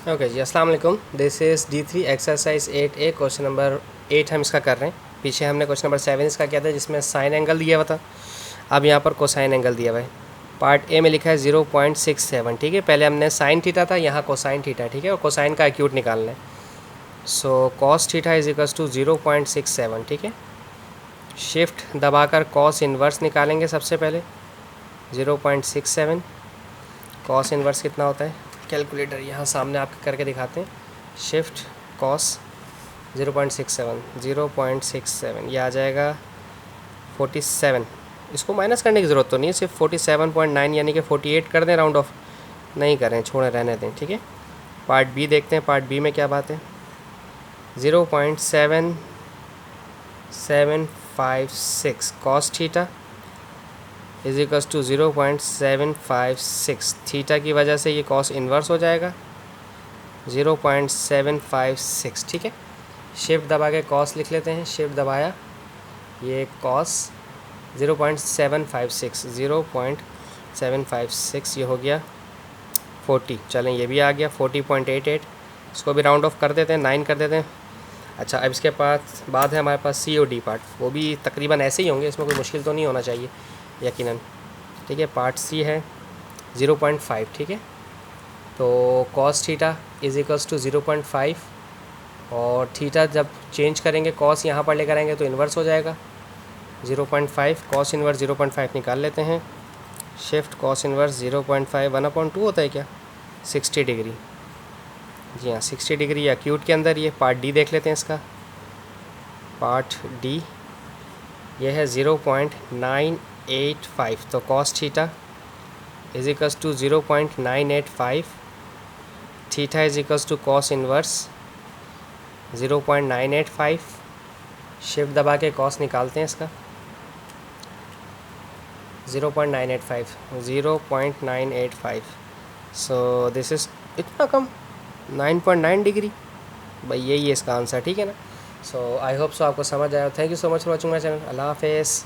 Okay जी, अस्सलाम वालेकुम। This is D3 exercise 8A, question number 8 हम इसका कर रहे हैं। पीछे हमने क्वेश्चन नंबर 7 इसका किया था जिसमें साइन एंगल दिया हुआ था। अब यहाँ पर कोसाइन एंगल दिया हुआ है। पार्ट ए में लिखा है 0.67, ठीक है। पहले हमने साइन थीटा था, यहाँ कोसाइन थीटा, ठीक है, और कोसाइन का एक्यूट निकालना है। So cos theta is equals to 0.67, ठीक है। शिफ्ट दबाकर कॉस इन्वर्स निकालेंगे सबसे पहले। 0.67 कॉस इन्वर्स कितना होता है, कैलकुलेटर यहाँ सामने आपके करके दिखाते हैं। शिफ्ट कॉस 0.67 ये आ जाएगा 47। इसको माइनस करने की ज़रूरत तो नहीं है, सिर्फ 47.9 यानी कि 48 कर दें, राउंड ऑफ नहीं करें, छोड़ें, रहने दें, ठीक है। पार्ट बी देखते हैं, पार्ट बी में क्या बात है। 0.7756 cos theta is equals to 0.756। Theta की वजह से ये कॉस इन्वर्स हो जाएगा 0.756, ठीक है। शिफ्ट दबा के कॉस लिख लेते हैं, शिफ्ट दबाया, ये कॉस 0.756 ये हो गया 40। चलें, ये भी आ गया 40.88। इसको भी राउंड ऑफ कर देते हैं, 9 कर देते हैं। अच्छा, अब इसके पास बाद है हमारे पास C और D पार्ट, वो भी तकरीबन ऐसे ही होंगे, इसमें कोई मुश्किल तो नहीं होना चाहिए यकीनन, ठीक है। पार्ट C है 0.5, ठीक है। तो cos theta is equals to 0.5, और थीटा जब चेंज करेंगे कॉस यहाँ पर लेकर आएंगे तो इन्वर्स हो जाएगा 0.5। कॉस इन्वर्स 0.5 निकाल लेते हैं। शिफ्ट कॉस इन्वर्स 0.5 1/2 होता है क्या, 60 डिग्री। जी हाँ, 60 डिग्री एक्यूट के अंदर। ये पार्ट डी देख लेते हैं इसका। पार्ट डी ये है 0.985, तो cos theta is equals to 0.985, theta is equals to cos inverse 0.985। Shift दबा के कॉस निकालते हैं इसका। 0.985 सो दिस इज़ इतना कम, 9.9 डिग्री। भाई यही है इसका आंसर, ठीक है ना। सो आई होप सो आपको समझ आया। Thank you so much for watching my channel. अल्लाह हाफिज़।